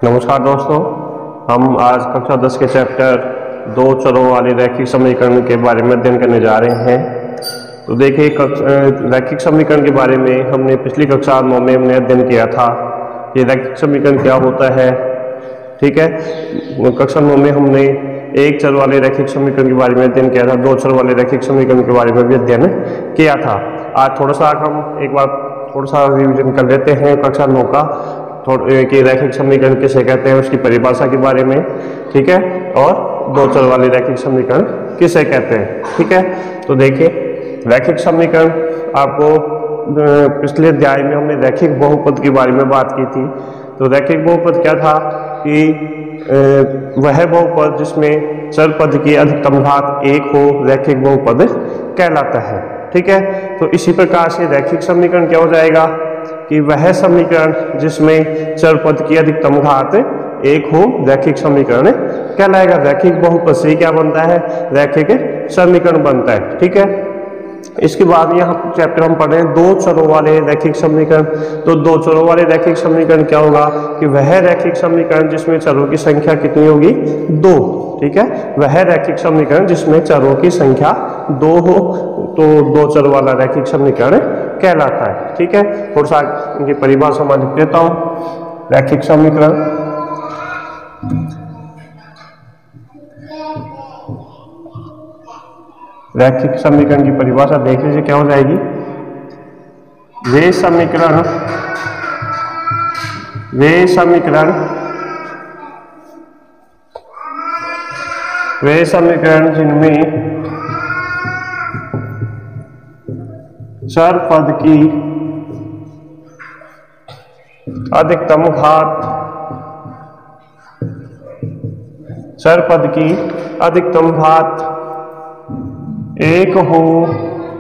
नमस्कार दोस्तों, हम आज कक्षा 10 के चैप्टर दो चरों वाले रैखिक समीकरण के बारे में अध्ययन करने जा रहे हैं। तो देखिए, रैखिक समीकरण के बारे में हमने पिछली कक्षा 9 में हमने अध्ययन किया था कि रैखिक समीकरण क्या होता है। ठीक है, कक्षा 9 में हमने एक चर वाले रैखिक समीकरण के बारे में अध्ययन किया था, दो चर वाले रैखिक समीकरण के बारे में भी अध्ययन किया था। आज थोड़ा सा हम एक बार थोड़ा सा रिविजन कर लेते हैं कक्षा 9 का, कि रैखिक समीकरण किसे कहते हैं, उसकी परिभाषा के बारे में। ठीक है, और दो चर वाले रैखिक समीकरण किसे कहते हैं। ठीक है, तो देखिए, रैखिक समीकरण आपको पिछले अध्याय में हमने रैखिक बहुपद के बारे में बात की थी। तो रैखिक बहुपद क्या था कि वह बहुपद जिसमें चर पद की अधिकतम घात 1 हो रैखिक बहुपद कहलाता है। ठीक है, तो इसी प्रकार से रैखिक समीकरण क्या हो जाएगा कि वह समीकरण जिसमें चर पद की अधिकतम घात 1 हो रैखिक समीकरण कहलाएगा। रैखिक बहुपद से क्या बनता है, रैखिक समीकरण बनता है। ठीक है, इसके बाद यहाँ चैप्टर हम पढ़ रहे हैं दो चरों वाले रैखिक समीकरण। तो दो चरों वाले रैखिक समीकरण क्या होगा कि वह रैखिक समीकरण जिसमें चरों की संख्या कितनी होगी, 2। ठीक है, वह रैखिक समीकरण जिसमें चरों की संख्या 2 हो तो दो चर वाला रैखिक समीकरण कहलाता है। ठीक है, थोड़ा सा इनकी परिभाषा मैं लिख देता हूँ। रैखिक समीकरण, रैखिक समीकरण की परिभाषा देख लीजिए क्या हो जाएगी। वे समीकरण जिनमें चर पद की अधिकतम घात 1 हो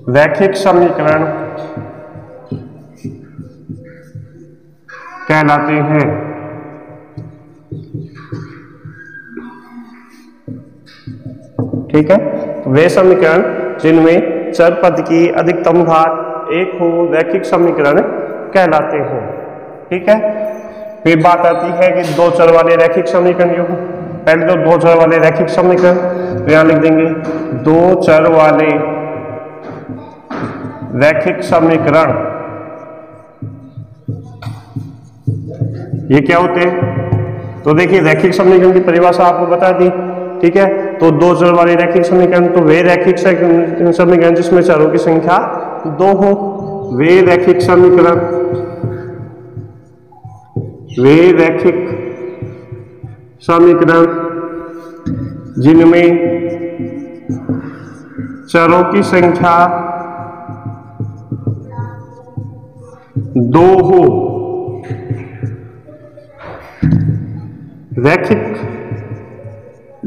रैखिक समीकरण कहलाते हैं। ठीक है, वे समीकरण जिनमें चर पद की अधिकतम घात 1 हो रैखिक समीकरण कहलाते हैं। ठीक है, फिर बात आती है कि दो चर वाले रैखिक समीकरण। पहले तो दो चर वाले रैखिक समीकरण, तो यहां लिख देंगे दो चर वाले रैखिक समीकरण। ये क्या होते हैं, तो देखिए रैखिक समीकरण की परिभाषा आपको बता दी। ठीक है, तो दो चर वाले रैखिक समीकरण, तो वे रैखिक समीकरण जिसमें चरों की संख्या 2 हो। वे रैखिक समीकरण जिनमें चरों की संख्या 2 हो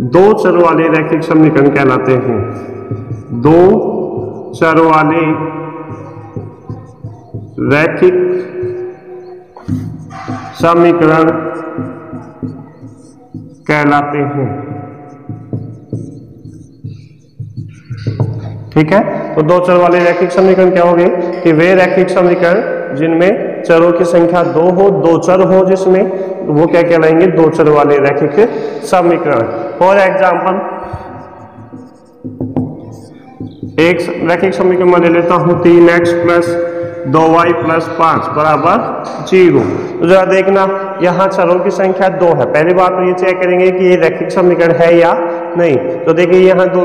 दो चर वाले रैखिक समीकरण कहलाते हैं। दो चर वाले रैखिक समीकरण कहलाते हैं। ठीक है, तो दो चर वाले रैखिक समीकरण क्या होंगे कि वे रैखिक समीकरण जिनमें चरों की संख्या 2 हो, दो चर हो जिसमें, वो क्या कहलाएंगे, दो चर वाले रैखिक समीकरण। फॉर एग्जाम्पल, एक रैखिक समीकरण मैं ले लेता हूं 3x + 2y + 5 = 0। तो जरा देखना, यहाँ चरों की संख्या 2 है। पहली बात तो ये चेक करेंगे कि ये रैखिक समीकरण है या नहीं। तो देखिए यहाँ दो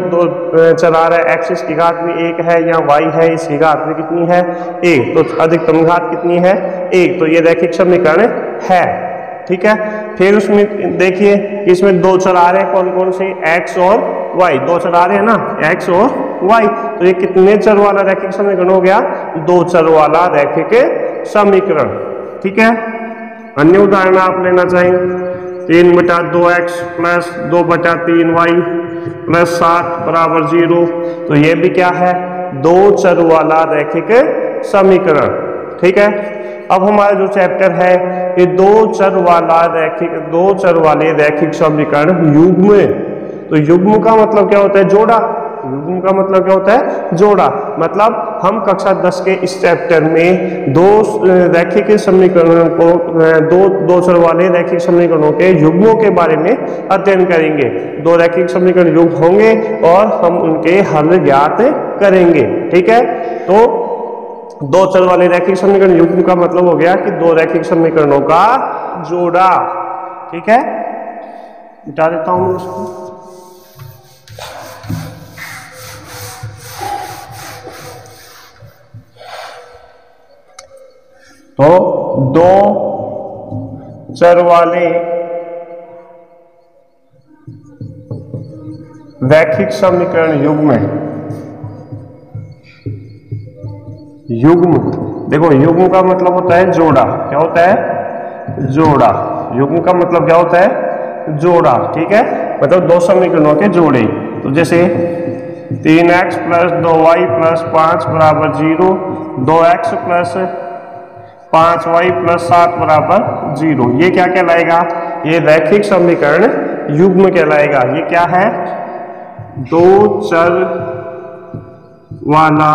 चर आ रहा है, x इसकी घात में 1 है, या y है इसकी घात में कितनी है, 1। तो अधिकतम घात कितनी है, 1। तो ये रैखिक समीकरण है। ठीक है, फिर उसमें देखिए इसमें दो चर आ रहे हैं, कौन कौन से, x और y। दो चर आ रहे हैं ना, x और y। तो ये कितने चर वाला रैखिक समीकरण हो गया, दो चर वाला रैखिक समीकरण। ठीक है, अन्य उदाहरण आप लेना चाहें, 3/2x + 2/3y + 7 = 0। तो ये भी क्या है, दो चर वाला रैखिक समीकरण। ठीक है, अब हमारा जो चैप्टर है ये दो चर वाले रैखिक समीकरण युग्म। तो युग्म का मतलब क्या होता है, जोड़ा। युग्म का मतलब क्या होता है? जोड़ा। मतलब हम कक्षा 10 के इस चैप्टर में दो रैखिक समीकरणों को दो चर वाले रैखिक समीकरणों के युग्मों के बारे में अध्ययन करेंगे। दो रैखिक समीकरण युग्म होंगे और हम उनके हल ज्ञात करेंगे। ठीक है, तो दो चर वाले रैखिक समीकरण युग्म का मतलब हो गया कि दो रैखिक समीकरणों का जोड़ा। ठीक है, मिटा देता हूं मैं उसको। तो दो चर वाले रैखिक समीकरण युग्म देखो, युग्म का मतलब होता है जोड़ा। क्या होता है? जोड़ा। युग्म का मतलब क्या होता है? जोड़ा। ठीक है, मतलब दो समीकरणों के जोड़े। तो जैसे 3x प्लस 2y प्लस 5 बराबर 0, 2x प्लस 5y प्लस 7 बराबर 0, ये क्या कहलाएगा? ये रैखिक समीकरण युग्म कहलाएगा। ये क्या है? दो चर वाला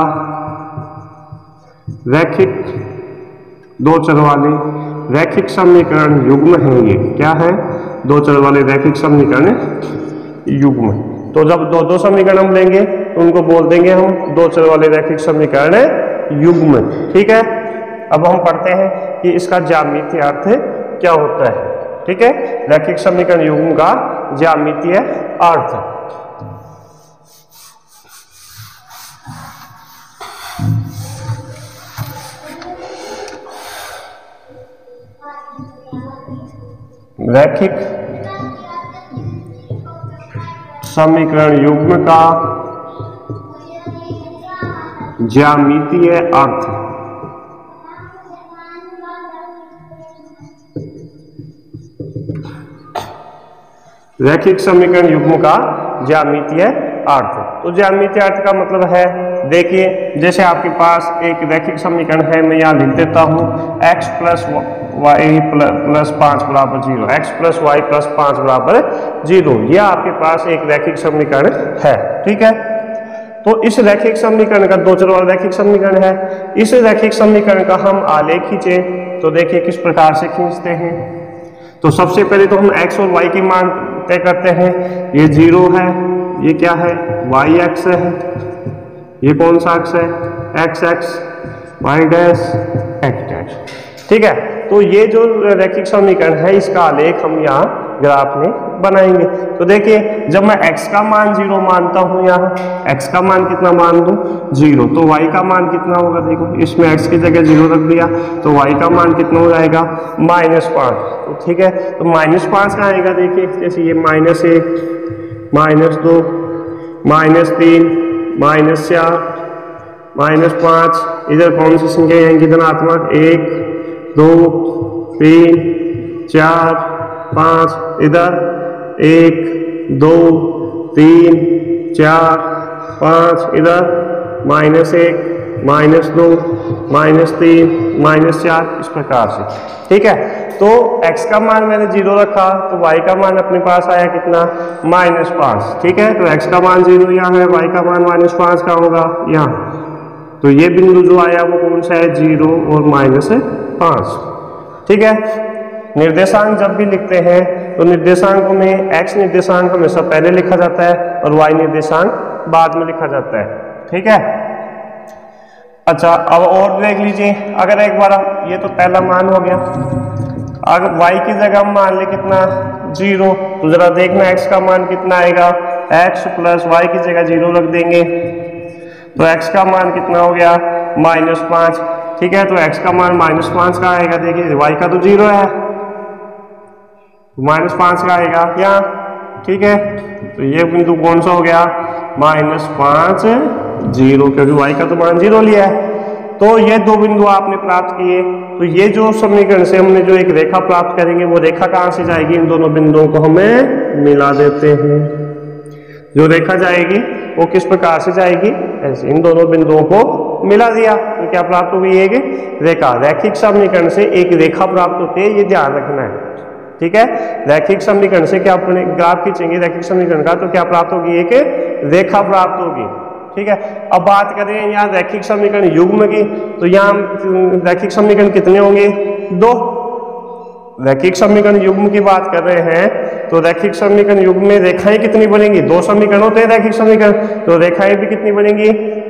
दो चर वाले रैखिक समीकरण युग्म है। ये क्या है? दो चर वाले रैखिक समीकरण युग्म। तो जब दो समीकरण हम लेंगे तो उनको बोल देंगे हम दो चर वाले रैखिक समीकरण युग्म। ठीक है, अब हम पढ़ते हैं कि इसका ज्यामितीय अर्थ क्या होता है। ठीक है, रैखिक समीकरण युग्म का ज्यामितीय अर्थ। रैखिक समीकरण युग्म का ज्यामितीय अर्थ। रैखिक समीकरण युग्म का ज्यामितीय अर्थ। तो ज्यामितीय अर्थ का मतलब है, देखिए जैसे आपके पास एक रैखिक समीकरण है, मैं यहाँ लिख देता हूँ x प्लस वाई प्लस 5 बराबर 0, x प्लस वाई प्लस 5 बराबर 0, यह आपके पास एक रैखिक समीकरण है। ठीक है, तो इस रैखिक समीकरण का दो चर वाला रैखिक समीकरण है। इस रैखिक समीकरण का हम आलेख खींचे तो देखिए किस प्रकार से खींचते हैं। तो सबसे पहले तो हम x और y के मान तय करते हैं। ये 0 है, ये क्या है? y एक्स है। ये कौन सा एक्स है? x x, y dash, x dash. ठीक है, तो ये जो रैखिक समीकरण है इसका आलेख हम यहाँ ग्राफ में बनाएंगे। तो देखिए जब मैं x का मान 0 मानता हूँ, यहाँ x का मान कितना मान दूं? 0, तो y का मान कितना होगा? देखो इसमें x की जगह 0 रख दिया तो y का मान कितना हो जाएगा? -5। तो ठीक है, तो -5 का आएगा। देखिए जैसे ये -1, -2, -3, -4, -5, इधर कौन सी संख्या आएंगी धनात्मक? 1, 2, 3, 4, 5, इधर 1, 2, 3, 4, 5, इधर -1, -2, -3, -4, इस प्रकार से। ठीक है, तो x का मान मैंने 0 रखा तो y का मान अपने पास आया कितना? -5। ठीक है, तो x का मान 0 यहाँ है, y का मान -5 का होगा यहाँ। तो ये बिंदु जो आया वो कौन सा है? 0 और -5। ठीक है, निर्देशांक जब भी लिखते हैं तो निर्देशांक में x निर्देशांक हमेशा पहले लिखा जाता है और y निर्देशांक बाद में लिखा जाता है। ठीक है, अच्छा अब और देख लीजिए, अगर एक बार ये तो पहला मान हो गया, अगर y की जगह हम मान ले कितना? 0, तो जरा देखना x का मान कितना आएगा? x प्लस y की जगह 0 रख देंगे तो x का मान कितना हो गया? -5। ठीक है, तो x का मान -5 का आएगा। देखिए y का तो 0 है, -5 का आएगा यहाँ। ठीक है, तो ये बिंदु कौन सा हो गया? -5, 0, क्योंकि y का तो मान 0 लिया है। तो ये दो बिंदु आपने प्राप्त किए। तो ये जो समीकरण से हमने जो एक रेखा प्राप्त करेंगे वो रेखा कहाँ से जाएगी? इन दोनों बिंदुओं को हमें मिला देते हैं। जो रेखा जाएगी वो किस प्रकार से जाएगी? ऐसे इन दोनों बिंदुओं को मिला दिया तो क्या प्राप्त होगी? एक रेखा। रैखिक समीकरण से एक रेखा प्राप्त होती है, ये ध्यान रखना है। ठीक है। रैखिक समीकरण से क्या अपने ग्राफ खींचेंगे रैखिक समीकरण का तो क्या प्राप्त होगी, एक रेखा प्राप्त होगी, ठीक है। अब बात करें यहाँ रैखिक समीकरण युग्म की, तो यहाँ रैखिक समीकरण कितने होंगे, दो। रैखिक समीकरण युग्म की बात कर रहे हैं तो रैखिक समीकरण युग्म में रेखाएं कितनी बनेंगी, दो समीकरण होते हैं रैखिक समीकरण, तो रेखाएं भी कितनी बनेंगी,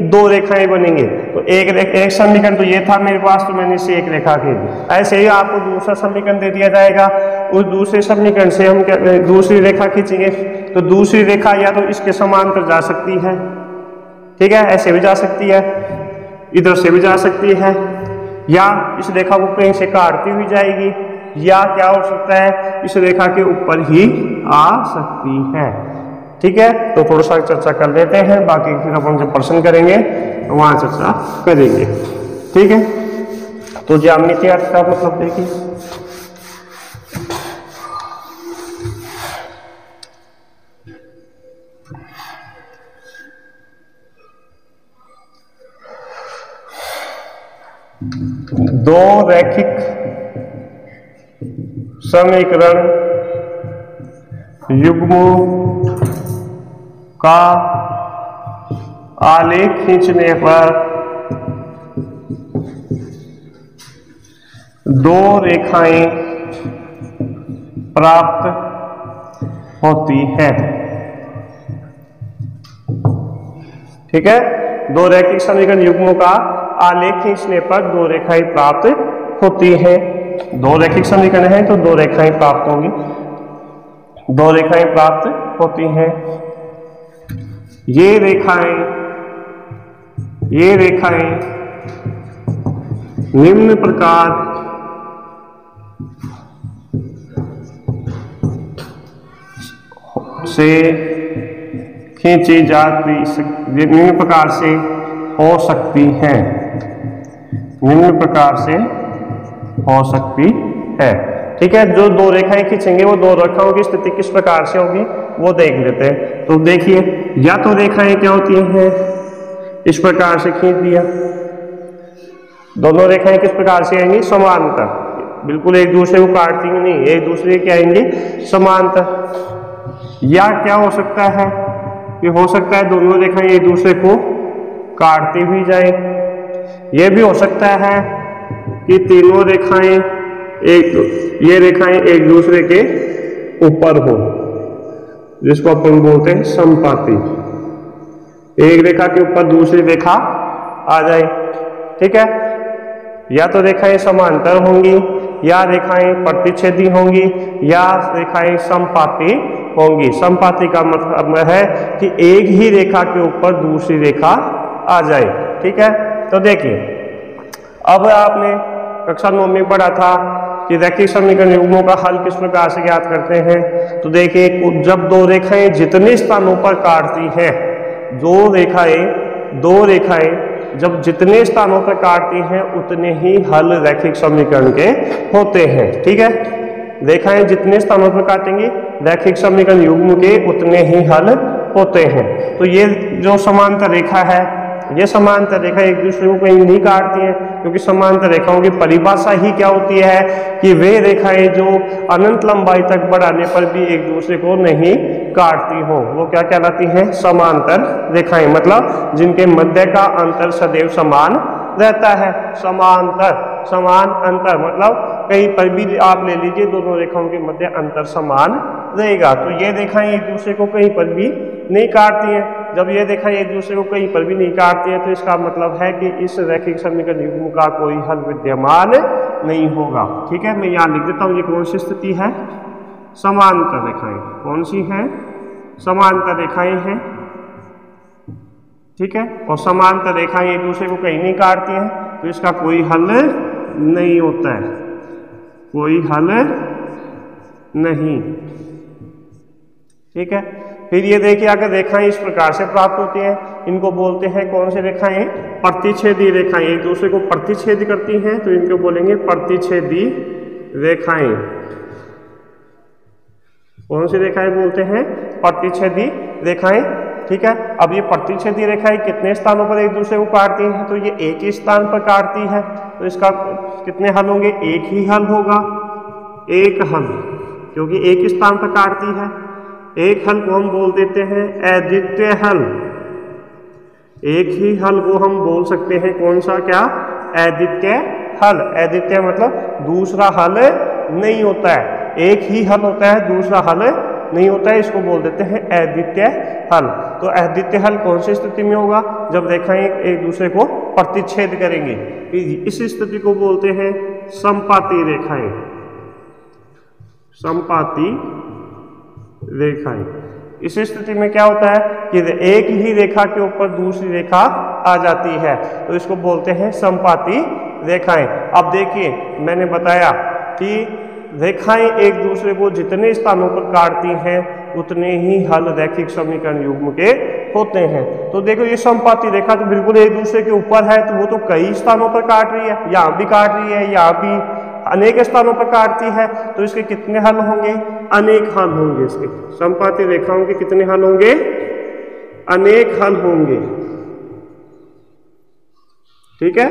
दो रेखाएं बनेंगी। तो एक समीकरण तो ये था मेरे पास, तो मैंने इसे एक रेखा खींची। ऐसे ही आपको दूसरा समीकरण दे दिया जाएगा, उस दूसरे समीकरण से हम दूसरी रेखा खींचेंगे, तो दूसरी रेखा या तो इसके समांतर जा सकती है, ठीक है, ऐसे भी जा सकती है, इधर से भी जा सकती है, या इस रेखा को कहीं से काटती हुई जाएगी, या क्या हो सकता है इस रेखा के ऊपर ही आ सकती है, ठीक है। तो थोड़ा सा चर्चा कर लेते हैं, बाकी फिर अपन जब प्रश्न करेंगे तो वहां चर्चा करेंगे, ठीक है। तो ज्यामितीय अर्थ का मतलब देखिए, दो रैखिक समीकरण युग्मों का आलेख खींचने पर दो रेखाएं प्राप्त होती हैं, ठीक है। दो रैखिक समीकरण युग्मों का आलेख खींचने पर दो रेखाएं प्राप्त होती हैं। दो रैखिक समीकरण है तो दो रेखाएं प्राप्त होंगी, दो रेखाएं प्राप्त होती हैं। ये रेखाएं निम्न प्रकार से खींची जाती, निम्न प्रकार से हो सकती हैं, निम्न प्रकार से हो सकती है, ठीक है। जो दो रेखाएं खींचेंगे वो दो रेखाओं की स्थिति किस प्रकार से होगी वो देख लेते हैं। तो देखिए, या तो रेखाएं क्या होती हैं, इस प्रकार से खींच दिया, दोनों रेखाएं किस प्रकार से आएंगी, समांतर, बिल्कुल एक दूसरे को काटती नहीं, एक दूसरे की आएंगी समांतर। या क्या हो सकता है, ये हो सकता है दोनों रेखाएं एक दूसरे को काटती हुई जाए। ये भी हो सकता है कि तीनों रेखाएं ये रेखाएं एक दूसरे के ऊपर हो, जिसको अपन बोलते हैं समपाती, एक रेखा के ऊपर दूसरी रेखा आ जाए, ठीक है। या तो रेखाएं समांतर होंगी, या रेखाएं प्रतिच्छेदी होंगी, या रेखाएं समपाती होंगी। समपाती का मतलब है कि एक ही रेखा के ऊपर दूसरी रेखा आ जाए, ठीक है। तो देखिए, अब आपने कक्षा 9 में पढ़ा था कि रैखिक समीकरण युग्मों का हल किस प्रकार से ज्ञात करते हैं। तो देखिए, जब दो रेखाएं जितने स्थानों पर काटती हैं, दो रेखाएं जब जितने स्थानों पर काटती हैं उतने ही हल रैखिक समीकरण के होते हैं, ठीक है। रेखाएं जितने स्थानों पर काटेंगी रैखिक समीकरण युग्म के उतने ही हल होते हैं। तो ये जो समांतर रेखा है, ये समांतर रेखा एक दूसरे को कहीं नहीं काटती हैं, क्योंकि समांतर रेखाओं की परिभाषा ही क्या होती है कि वे रेखाएं जो अनंत लंबाई तक बढ़ाने पर भी एक दूसरे को नहीं काटती हो, वो क्या कहलाती हैं, समांतर रेखाएं। मतलब जिनके मध्य का अंतर सदैव समान रहता है। समांतर, समान, अंतर, मतलब कहीं पर भी आप ले लीजिए, दोनों रेखाओं के मध्य अंतर समान रहेगा। तो ये रेखाएं एक दूसरे को कहीं पर भी नहीं काटती हैं। जब ये रेखाएं एक दूसरे को कहीं पर भी नहीं काटती है तो इसका मतलब है कि इस रैखिक समीकरण युग्म का कोई हल विद्यमान नहीं होगा, ठीक है। मैं यहाँ लिख देता हूँ, ये कौन सी स्थिति है, समांतर रेखाएं। कौन सी है, समांतर रेखाएं हैं, ठीक है। और समांतर रेखाएं एक दूसरे को कहीं नहीं काटती हैं, तो इसका कोई हल नहीं होता है, कोई हल नहीं, ठीक है। फिर ये देखिए, अगर रेखाएं इस प्रकार से प्राप्त होती हैं, इनको बोलते हैं कौन सी रेखाएं, प्रतिच्छेदी रेखाएं। एक दूसरे को प्रतिच्छेद करती हैं तो इनको बोलेंगे प्रतिच्छेदी रेखाएं। कौन सी रेखाएं बोलते हैं, प्रतिच्छेदी रेखाएं, ठीक है। अब ये प्रतिच्छेदी रेखाएं कितने स्थानों पर एक दूसरे को काटती हैं, तो ये एक ही स्थान पर काटती है, तो इसका कितने हल होंगे, एक ही हल होगा, एक हल, क्योंकि एक ही स्थान पर काटती है। एक हल को हम बोल देते हैं अद्वितीय हल। एक ही हल को हम बोल सकते हैं कौन सा, क्या, अद्वितीय हल। अद्वितीय मतलब दूसरा हल नहीं होता है, एक ही हल होता है, दूसरा हल नहीं होता है, इसको बोल देते हैं अद्वितीय हल। तो अद्वितीय हल कौन सी स्थिति में होगा, जब रेखाएं एक दूसरे को प्रतिच्छेद करेंगी। इस स्थिति को बोलते हैं समपाती रेखाएं। समपाती रेखाएं, इस स्थिति में क्या होता है कि एक ही रेखा के ऊपर दूसरी रेखा आ जाती है, तो इसको बोलते हैं समपाती रेखाएं। अब देखिए मैंने बताया कि रेखाएं एक दूसरे को जितने स्थानों पर काटती हैं उतने ही हल रैखिक समीकरण युग्म के होते हैं। तो देखो ये समपाती रेखा तो बिल्कुल एक दूसरे के ऊपर है, तो वो तो कई स्थानों पर काट रही है, यहाँ भी काट रही है, यहाँ भी अनेक स्थानों पर काटती है, तो इसके कितने हल होंगे, अनेक हल होंगे। इसके समपाती रेखाओं के कितने हल होंगे, अनेक हल होंगे। ठीक है,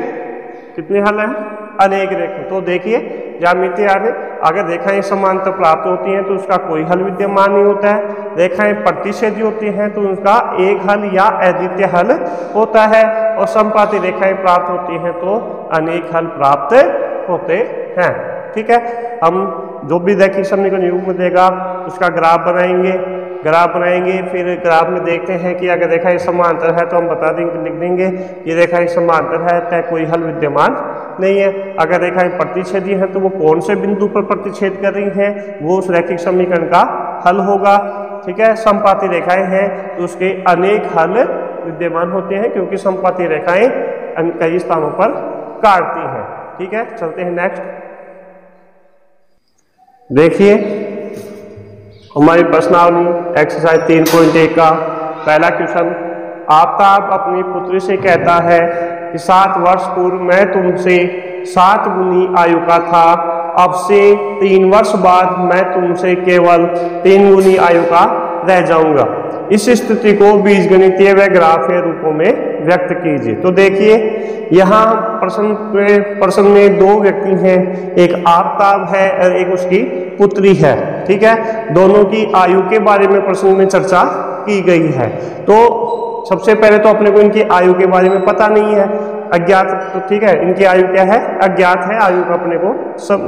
कितने हल हैं, अनेक रेखा। तो देखिए ज्यामिति आगे, अगर रेखाएं समांतर प्राप्त होती हैं तो उसका कोई हल विद्यमान नहीं होता है। रेखाएं प्रतिच्छेदी होती हैं तो उनका एक हल या अद्वितीय हल होता है, और समपाती रेखाएं प्राप्त होती हैं तो अनेक हल प्राप्त होते हैं। ठीक है, हम जो भी रैखिक समीकरण युग्म देगा उसका ग्राफ बनाएंगे, फिर ग्राफ में देखते हैं कि अगर रेखाएं समांतर है तो हम बता देंगे, लिख देंगे कि रेखाएं समांतर है तय कोई हल विद्यमान नहीं है। अगर रेखाएं प्रतिच्छेदी हैं तो वो कौन से बिंदु पर प्रतिच्छेद कर रही हैं, वो उस रैखिक समीकरण का हल होगा। ठीक है, समपाती रेखाएं हैं तो उसके अनेक हल विद्यमान होते हैं, क्योंकि समपाती रेखाएं कई स्थानों पर काटती हैं। ठीक है, चलते हैं नेक्स्ट। देखिए हमारी प्रश्नावली एक्सरसाइज 3.1 का पहला क्वेश्चन, आफताब अपनी पुत्री से कहता है कि 7 वर्ष पूर्व मैं तुमसे 7 गुनी आयु का था, अब से 3 वर्ष बाद मैं तुमसे केवल 3 गुनी आयु का रह जाऊंगा। इस स्थिति को बीजगणितीय व ग्राफीय रूपों में व्यक्त कीजिए। तो देखिए यहाँ प्रश्न में 2 व्यक्ति हैं, एक आफताब है और एक उसकी पुत्री है। ठीक है, दोनों की आयु के बारे में प्रश्न में चर्चा की गई है। तो सबसे पहले तो अपने को इनकी आयु के बारे में पता नहीं है, अज्ञात। तो ठीक है, इनकी आयु क्या है, अज्ञात है। आयु का अपने को सब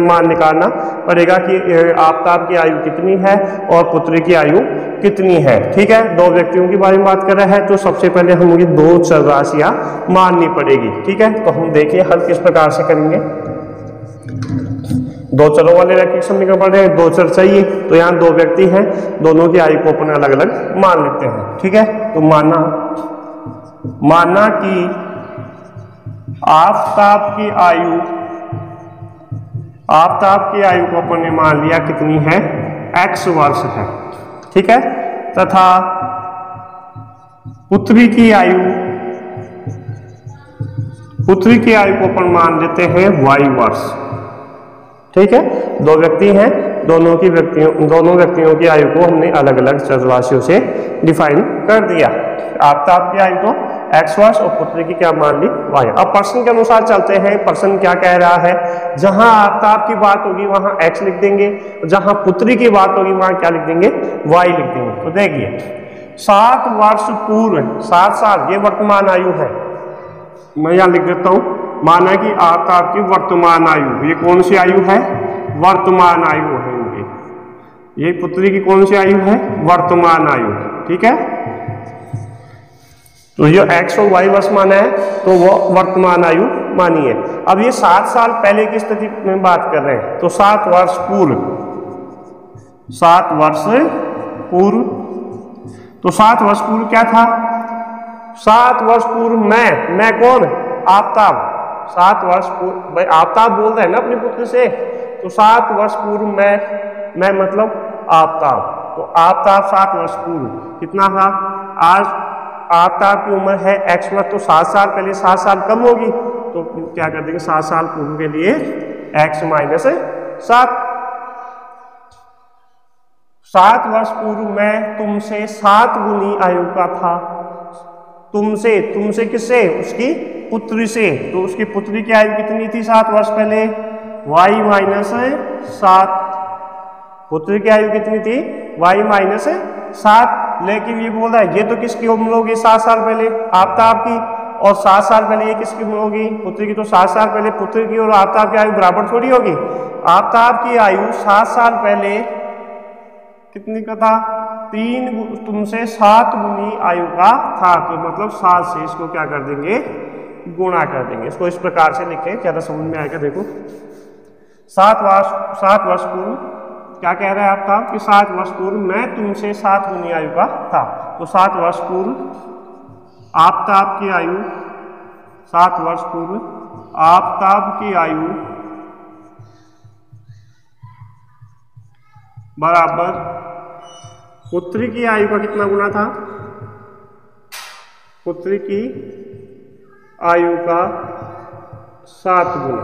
मान निकालना पड़ेगा कि आफताब की आयु कितनी है और पुत्री की आयु कितनी है। ठीक है, 2 व्यक्तियों के बारे में बात कर रहे हैं, तो सबसे पहले हमें 2 चर राशियां माननी पड़ेगी। ठीक है, तो हम देखिए हल किस प्रकार से करेंगे। 2 चरों वाले रैखिक समीकरण पढ़ रहे हैं, 2 चर चाहिए, तो यहाँ 2 व्यक्ति हैं, दोनों की आयु को अपन अलग अलग मान लेते हैं। ठीक है, तो माना कि आफताब की आयु को अपन ने मान लिया कितनी है, x वर्ष है। ठीक है, तथा पुत्री की आयु को अपन मान लेते हैं y वर्ष। ठीक है, 2 व्यक्ति हैं, दोनों व्यक्तियों की आयु को हमने अलग अलग चर राशियों से डिफाइन कर दिया। आफताब की आयु तो x वर्ष और पुत्री की क्या मान ली, y। अब प्रश्न के अनुसार चलते हैं, प्रश्न क्या कह रहा है, जहां आफताब की बात होगी वहां x लिख देंगे, जहां पुत्री की बात होगी वहां क्या लिख देंगे, y लिख देंगे। तो देखिए 7 वर्ष पूर्व, 7 साल ये वर्तमान आयु है, मैं यहां लिख देता हूं। माना कि आफताब की वर्तमान आयु, ये कौन सी आयु है, वर्तमान आयु है इनकी। ये पुत्री की कौन सी आयु है, वर्तमान आयु। ठीक है, तो ये x और y वर्ष माना है तो वो वर्तमान आयु मानी है। अब ये 7 साल पहले की स्थिति में बात कर रहे हैं, तो 7 वर्ष पूर्व, तो 7 वर्ष पूर्व क्या था, 7 वर्ष पूर्व मैं कौन, आफताब। 7 वर्ष पूर्व, भाई आफताब बोल रहे हैं ना अपनी पुत्री से, तो 7 वर्ष पूर्व मैं मतलब आफताब। तो आफताब 7 वर्ष पूर्व कितना था, आज आफताब की उम्र है x वर्ष, तो 7 साल पहले 7 साल कम होगी, तो क्या कर देंगे 7 साल पूर्व के लिए x माइनस 7। 7 वर्ष पूर्व मैं तुमसे 7 गुनी आयु का था, तुमसे किससे, उसकी पुत्री से। तो उसकी पुत्री की आयु कितनी थी 7 वर्ष पहले, y माइनस 7। पुत्री की आयु कितनी थी y-7, लेकिन ये बोल रहा है ये तो किसकी उम्र होगी 7 साल पहले, आफताब की, और 7 साल पहले ये किसकी उम्र होगी, पुत्री की। तो 7 साल पहले पुत्री की और आफताब की आयु बराबर थोड़ी होगी। आफताब की आयु 7 साल पहले कितनी का था, 3 तुमसे 7 गुनी आयु का था, तो मतलब 7 से इसको क्या कर देंगे, गुणा कर देंगे। इसको इस प्रकार से लिखें, ज्यादा समझ में आएगा। देखो 7 वर्ष पूर्व, क्या कह रहा है आपका कि 7 वर्ष पूर्व मैं तुमसे 7 गुनी आयु का था। तो 7 वर्ष पूर्व आफताब की आयु, 7 वर्ष पूर्व आफताब की आयु बराबर पुत्री की आयु का कितना गुना था, पुत्री की आयु का 7 गुना।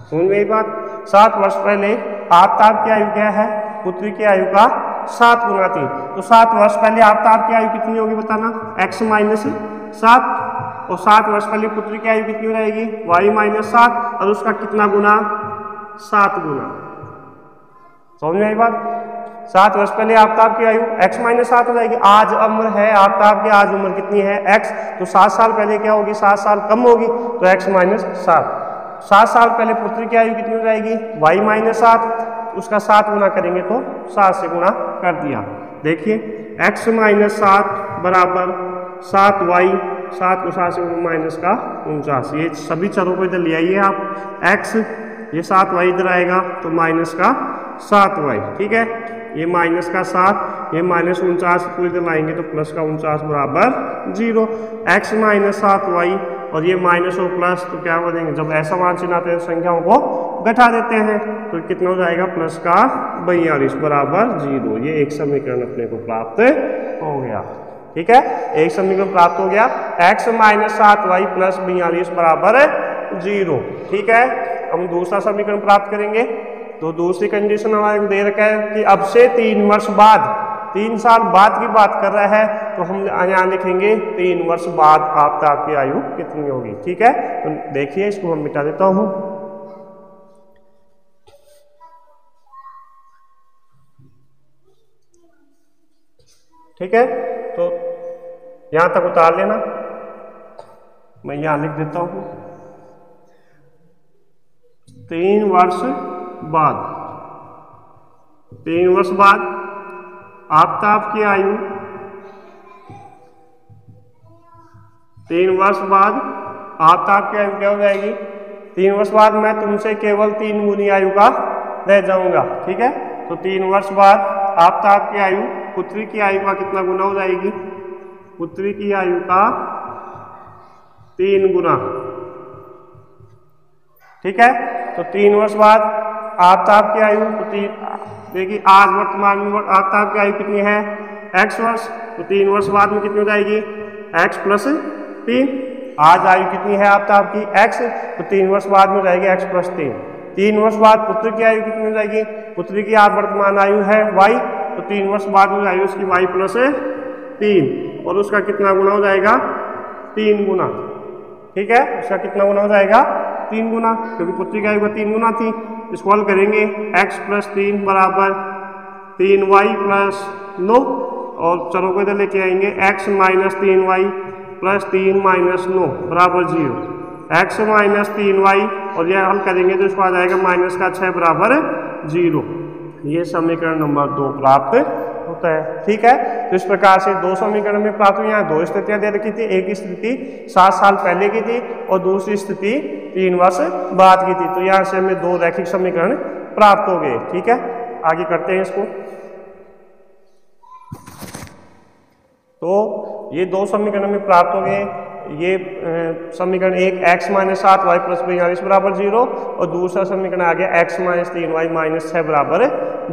सुन मेरी बात, 7 वर्ष पहले आफताब की आयु क्या है, पुत्री की आयु का 7 गुना थी। तो 7 वर्ष पहले आफताब की आयु कितनी होगी बताना, x-7, और 7 वर्ष पहले पुत्री की आयु कितनी हो जाएगी, y-7, और उसका कितना गुना, 7 गुना। समझ में आई बात। 7 वर्ष पहले आफताब की आयु x-7 हो जाएगी। आज उम्र है आफताब की, आज उम्र कितनी है x, तो 7 साल पहले क्या होगी, 7 साल कम होगी, तो x-7। 7 साल पहले पुत्री की आयु कितनी हो जाएगी, y-7, उसका 7 गुना करेंगे तो 7 से गुणा कर दिया। देखिए x-7 बराबर 7y, 7 को 7 से माइनस का 49। ये सभी चरों को इधर ले आइए आप, x, ये 7y इधर आएगा तो माइनस का 7y, ठीक है। ये माइनस का 7, ये -49 को इधर लाएंगे तो प्लस का 49 बराबर 0। x-7y और ये माइनस और प्लस तो क्या हो जाएंगे, जब ऐसा मान चिन्ह आते हैं संख्याओं को घटा देते हैं, तो कितना हो जाएगा, प्लस का 42 बराबर 0। ये एक समीकरण अपने को प्राप्त हो गया, ठीक है। एक समीकरण प्राप्त हो गया, x-7y प्लस 42 बराबर 0, ठीक है। हम दूसरा समीकरण प्राप्त करेंगे। तो दूसरी कंडीशन हमारे को दे रखा है कि अब से 3 वर्ष बाद, 3 साल बाद की बात कर रहा है, तो हम यहाँ लिखेंगे 3 वर्ष बाद आफताब की आयु कितनी होगी, ठीक है। तो देखिए इसको हम मिटा देता हूं। ठीक है, तो यहां तक उतार लेना, मैं यहां लिख देता हूं 3 वर्ष बाद। 3 वर्ष बाद आफताब की आयु, 3 वर्ष बाद आफताब की आयु क्या हो जाएगी, 3 वर्ष बाद मैं तुमसे केवल 3 गुनी आयु का रह जाऊंगा, ठीक है। तो 3 वर्ष बाद आफताब की आयु पुत्री की आयु का कितना गुना हो जाएगी, पुत्री की आयु का 3 गुना, ठीक है। तो 3 वर्ष बाद आफताब की आयु, देखिए आज वर्तमान में आफताब की आयु कितनी है, x वर्ष, तो 3 वर्ष बाद में कितनी हो जाएगी, x + 3। आज आयु कितनी है आफताब की, x, तो 3 वर्ष बाद में हो जाएगी x + 3। 3 वर्ष बाद पुत्री की आयु कितनी हो जाएगी, पुत्री की आज वर्तमान आयु है y, तो 3 वर्ष बाद हो जाएगी उसकी y + 3, और उसका कितना गुना हो जाएगा, 3 गुना, ठीक है। उसका कितना गुना हो जाएगा, 3 गुना, क्योंकि पुत्री की आयु का 3 गुना थी। इसको हल करेंगे, x + 3 बराबर 3y + 9, और चलो को इधर लेके आएंगे, x - 3y + 3 - 9 बराबर 0। x - 3y और यह हल करेंगे तो इसको आ जाएगा -6 बराबर 0। ये समीकरण नंबर 2 प्राप्त होता है, ठीक है। तो इस प्रकार से 2 समीकरण में प्राप्त हुई। यहाँ 2 स्थितियां दे रखी थी, एक स्थिति 7 साल पहले की थी और दूसरी स्थिति 3 वर्ष बाद की थी। तो यहाँ से हमें 2 रैखिक समीकरण प्राप्त हो गए, ठीक है। आगे करते हैं इसको। तो ये 2 समीकरण में प्राप्त हो गए। ये समीकरण एक x - 7y + 42 बराबर 0 और दूसरा समीकरण आ गया x - 3y - 6 बराबर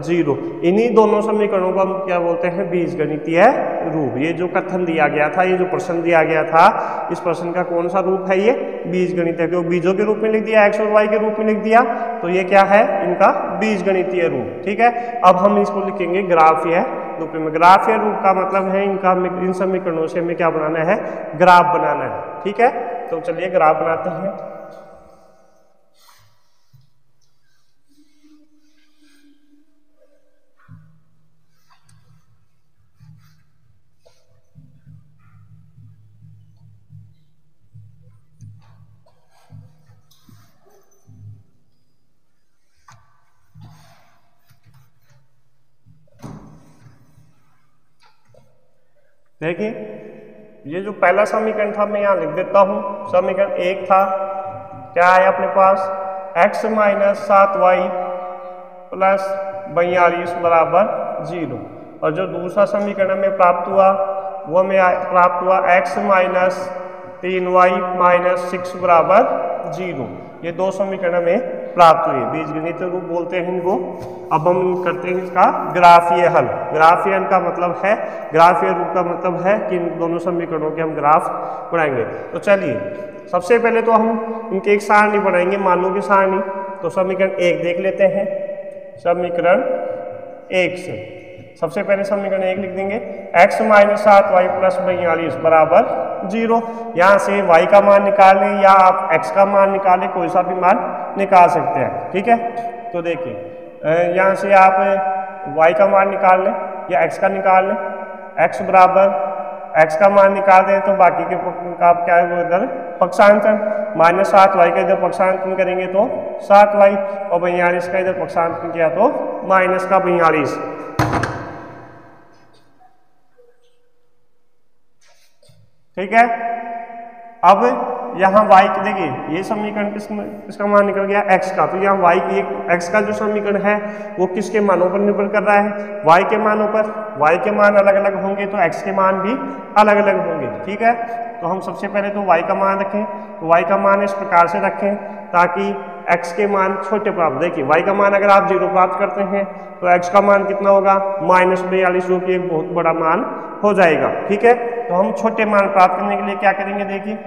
0। इन्हीं दोनों समीकरणों को हम क्या बोलते हैं, बीजगणितीय रूप। ये जो कथन दिया गया था, ये जो प्रश्न दिया गया था, इस प्रश्न का कौन सा रूप है, ये बीजगणितीय, क्योंकि बीजों के रूप में लिख दिया, x और y के रूप में लिख दिया, तो ये क्या है, इनका बीजगणितीय रूप, ठीक है। अब हम इसको लिखेंगे ग्राफीय रूप में। ग्राफीय रूप का मतलब है इनका, इन समीकरणों से हमें क्या बनाना है, ग्राफ बनाना है, ठीक है। तो चलिए ग्राफ बनाते हैं। देखिए ये जो पहला समीकरण था मैं यहाँ लिख देता हूँ। समीकरण 1 था, क्या है अपने पास, x माइनस 7y प्लस 42 बराबर 0। और जो दूसरा समीकरण हमें प्राप्त हुआ वो हमें प्राप्त हुआ x माइनस 3y माइनस 6 बराबर 0। ये दो समीकरण हमें प्राप्त हुए, बीजगणितीय रूप बोलते हैं इनको। अब हम करते हैं इसका ग्राफीय हल। ग्राफीय हल का मतलब है, ग्राफीय रूप का मतलब है कि इन दोनों समीकरणों के हम ग्राफ बनाएंगे। तो चलिए सबसे पहले तो हम इनके एक सारणी बनाएंगे, मानों की सारणी। तो समीकरण 1 देख लेते हैं। समीकरण 1 से सबसे पहले समीकरण 1 लिख देंगे, x माइनस 7y प्लस 42 बराबर 0। यहाँ से y का मान निकालें या आप x का मान निकालें, कोई सा भी मान निकाल सकते हैं, ठीक है। तो देखिए यहाँ से आप y का मान निकाल लें या x का निकाल लें। x बराबर x का मान निकाल दें तो बाकी के का क्या है वो इधर पक्षांतरण, माइनस 7y का इधर पक्षांतरण करेंगे तो 7y, और 42 का इधर पक्षांतरण किया तो माइनस का 42। ठीक है। अब यहाँ y की देखिए ये समीकरण किसका मान निकल गया, x का। तो यहाँ y की x का जो समीकरण है वो किसके मानों पर निर्भर कर रहा है, y के मानों पर। y के मान अलग अलग होंगे तो x के मान भी अलग अलग होंगे, ठीक है। तो हम सबसे पहले तो y का मान रखें। तो y का मान इस प्रकार से रखें ताकि x के मान छोटे प्राप्त। देखिए y का मान अगर आप 0 प्राप्त करते हैं तो x का मान कितना होगा, माइनस 42, जो कि एक बहुत बड़ा मान हो जाएगा, ठीक है। तो हम छोटे मान प्राप्त करने के लिए क्या करेंगे, देखिए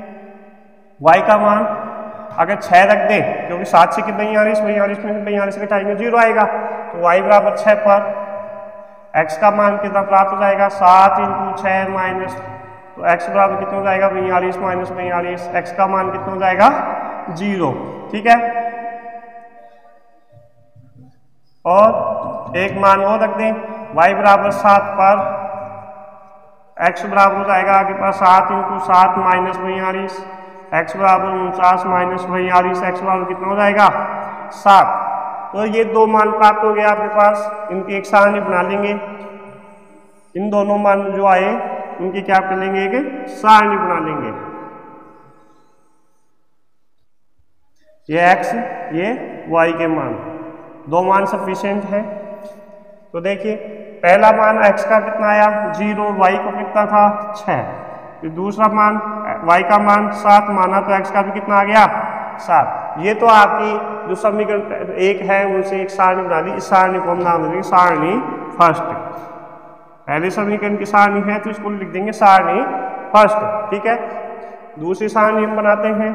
y का मान अगर 6 रख दें, क्योंकि 7 से 42, 42 में 42 के टाइम में 0 आएगा, तो y बराबर 6 पर x का मान कितना प्राप्त हो जाएगा, 7 × 6 माइनस, तो x बराबर कितना हो जाएगा, 42 माइनस 42, x का मान कितना हो जाएगा, 0, ठीक है। और एक मान और रख दें, y बराबर 7 पर x बराबर हो जाएगा आपके पास 7 × 7 माइनस 42, x बराबर 49 माइनस 42, x बराबर कितना हो जाएगा, 7। तो ये दो मान प्राप्त हो गए आपके पास, इनकी एक सारणी बना लेंगे। इन दोनों मान जो आए उनकी क्या कर लेंगे, एक सारणी बना लेंगे। ये x ये y के मान, दो मान सफिशिएंट है। तो देखिए पहला मान x का कितना आया, 0, y को कितना था, 6। फिर दूसरा मान y का मान 7 माना तो x का भी कितना आ गया, 7। ये तो आपकी जो समीकरण 1 है उनसे एक सारणी बना दी। इस सारणी को हम नाम दे देंगे सारणी फर्स्ट। पहले समीकरण की सारणी है तो इसको लिख देंगे सारणी फर्स्ट, ठीक है। दूसरी सारणी हम बनाते हैं,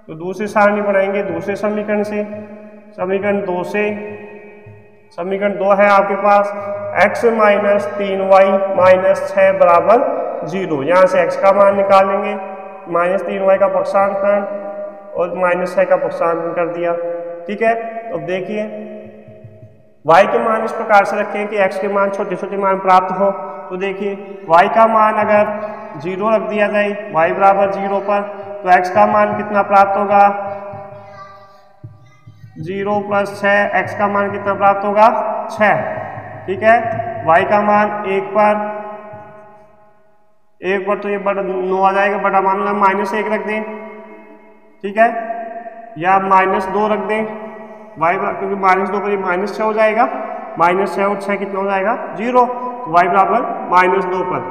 तो दूसरी सारणी बनाएंगे दूसरे समीकरण से। समीकरण 2 से, समीकरण 2 है आपके पास x माइनस 3y माइनस 6 बराबर 0। यहाँ से x का मान निकालेंगे, माइनस 3y का पक्षांतरण और माइनस 6 का पक्षांतरण कर दिया, ठीक है। तो देखिए y के मान इस प्रकार से रखें कि x के मान छोटे छोटे मान प्राप्त हो। तो देखिए y का मान अगर 0 रख दिया जाए, y बराबर 0 पर, तो x का मान कितना प्राप्त होगा, 0 + 6, x का मान कितना प्राप्त होगा, 6, ठीक है। y का मान 1 पर तो ये बड़ा 9 आ जाएगा, बड़ा मान -1 रख दें, ठीक है, या -2 रख दें, y क्योंकि -2 पर ये -6 हो जाएगा, -6 और 6 कितना हो जाएगा, 0। तो y बराबर -2 पर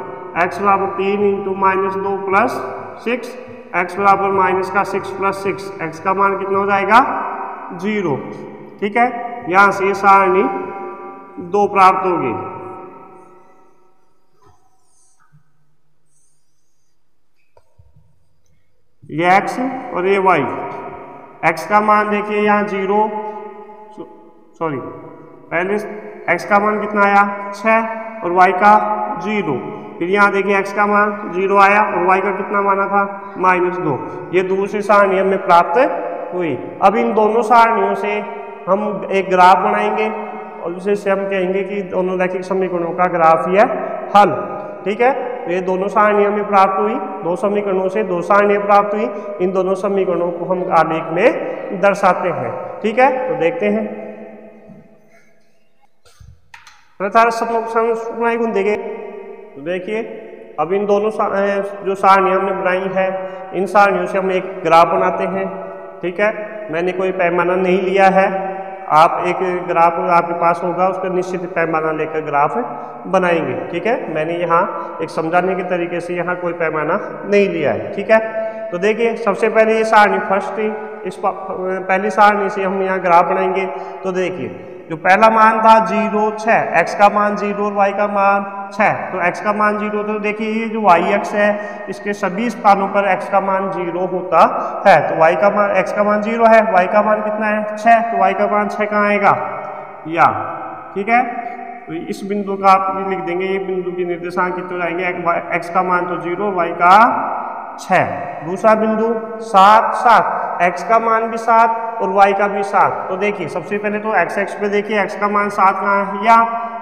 x बराबर 3 × -2 + 6, x बराबर -6 + 6, x का मान कितना हो जाएगा, 0, ठीक है। यहां से सारणी 2 प्राप्त होगी। ये x और ये y। x का मान देखिए यहाँ 0, सॉरी पहले x का मान कितना आया, 6, और y का 0। फिर यहाँ देखिए x का मान 0 आया और y का कितना माना था, -2। ये दूसरी सारणी हमें प्राप्त हुई। अब इन दोनों सारणियों से हम एक ग्राफ बनाएंगे और जिसे हम कहेंगे कि दोनों रैखिक समीकरणों का ग्राफीय हल, ठीक है। तो ये दोनों सारणियां हमें प्राप्त हुई, दो समीकरणों से 2 सारणियां प्राप्त हुई। इन दोनों समीकरणों को हम आलेख में दर्शाते हैं, ठीक है। तो देखते हैं देखे, तो देखिए अब इन दोनों जो सारणियाँ हमने बनाई है, इन सारणियों से हम एक ग्राफ बनाते हैं। ठीक है, मैंने कोई पैमाना नहीं लिया है, आप एक ग्राफ आपके पास होगा, उसका निश्चित पैमाना लेकर ग्राफ बनाएंगे। ठीक है, मैंने यहाँ एक समझाने के तरीके से यहाँ कोई पैमाना नहीं लिया है। ठीक है, तो देखिए सबसे पहले ये सारणी फर्स्ट थी, इस पहली सारणी से हम यहाँ ग्राफ बनाएंगे। तो देखिए जो पहला मान था 0 6, x का मान 0 और y का मान 6, तो x का मान 0, तो देखिए ये जो y अक्ष है इसके सभी स्थानों पर x का मान 0 होता है, तो y का मान x का मान 0 है, y का मान कितना है 6, तो y का मान 6 कहाँ आएगा या। ठीक है, तो इस बिंदु का आप लिख देंगे, ये बिंदु की निर्देशांक कितने जाएंगे, x का मान तो 0, y का 6। दूसरा बिंदु 7 7, x का मान भी 7 और y का भी 7। तो देखिए सबसे पहले तो x अक्ष पे देखिए x का मान 7 कहाँ है या,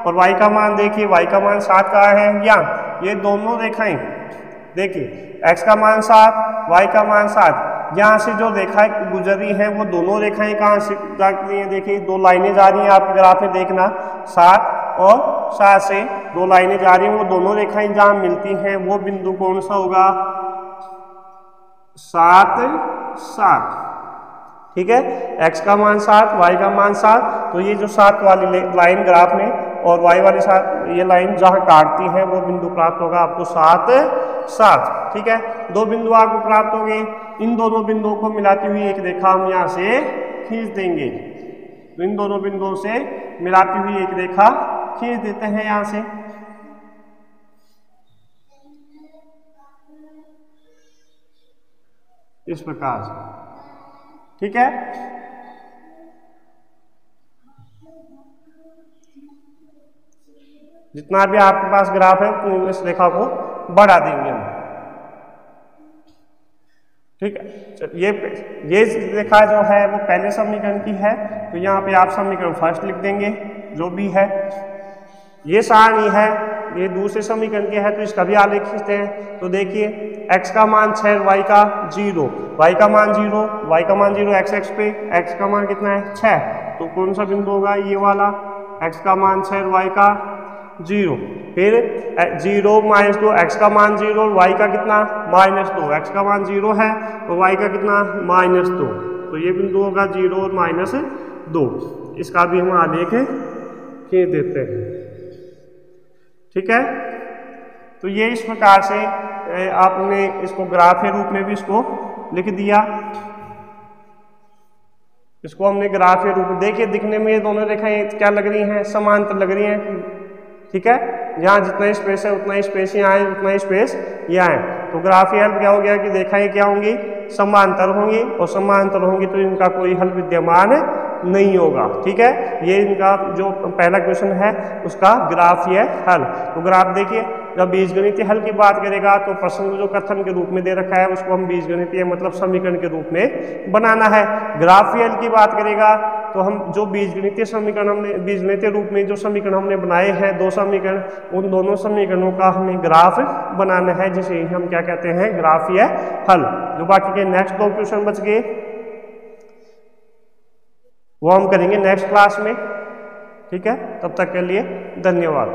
और y का मान देखिए y का मान 7 कहाँ है या। ये दोनों रेखाएं देखिए x का मान 7, y का मान 7, यहाँ से जो रेखाएं गुजर रही हैं वो दोनों रेखाएं कहाँ से जा रही हैं, देखिए दो लाइनें जा रही हैं, आपके ग्राफ में देखना 7 और 7 से दो लाइनें जा रही हैं, वो दोनों रेखाएं जहाँ मिलती हैं वो बिंदु कौन सा होगा 7 7। ठीक है, x का मान 7, y का मान 7, तो ये जो 7 वाली लाइन ग्राफ में और y वाली 7 ये लाइन जहाँ काटती है वो बिंदु प्राप्त होगा आपको 7 7। ठीक है, दो बिंदु आपको प्राप्त हो गए, इन दोनों बिंदुओं को मिलाती हुई एक रेखा हम यहाँ से खींच देंगे। तो इन दोनों बिंदुओं से मिलाती हुई एक रेखा खींच देते हैं यहाँ से। इस प्रकार से। ठीक है, जितना भी आपके पास ग्राफ है इस रेखा को बढ़ा देंगे हम। ठीक है, ये रेखा जो है वो पहले समीकरण की है, तो यहाँ पे आप समीकरण फर्स्ट लिख देंगे जो भी है। ये सारणी है, ये दूसरे समीकरण के है, तो इसका भी आलेख खींचते हैं। तो देखिए x का मान 6, y का 0, y का मान 0, y का मान 0 x अक्ष पे, x का मान कितना है 6, तो कौन सा बिंदु होगा ये वाला, x का मान 6 y का 0, फिर 0 - 2, x का मान 0 और y का कितना -2, x का मान 0 है और y का कितना -2, तो ये बिंदु होगा 0 और -2। इसका भी हम आलेख खींच देते हैं। ठीक है, तो ये इस प्रकार से आपने इसको ग्राफ के रूप में भी इसको लिख दिया। इसको हमने ग्राफ के रूप में, देखिए दिखने में ये दोनों रेखाएं क्या लग रही हैं, समांतर लग रही हैं। ठीक है, यहाँ जितना स्पेस है उतना स्पेस यहाँ है, उतना स्पेस यहाँ है, तो ग्राफ की हेल्प क्या हो गया कि रेखाएं क्या होंगी समांतर होंगी, और समांतर होंगी तो इनका कोई हल विद्यमान नहीं होगा। ठीक है, ये इनका जो पहला क्वेश्चन है उसका ग्राफीय हल। तो ग्राफ देखिए, जब बीजगणितीय हल की बात करेगा तो प्रश्न जो कथन के रूप में दे रखा है उसको हम बीजगणितीय मतलब समीकरण के रूप में बनाना है। ग्राफीय हल की बात करेगा तो हम जो बीजगणितीय समीकरण हमने बीजगणितीय रूप में जो समीकरण हमने बनाए हैं, दो समीकरण, उन दोनों समीकरणों का हमें ग्राफ बनाना है, जिसे हम क्या कहते हैं ग्राफीय हल। जो बाकी के नेक्स्ट 2 क्वेश्चन बच गए वो हम करेंगे नेक्स्ट क्लास में। ठीक है, तब तक के लिए धन्यवाद।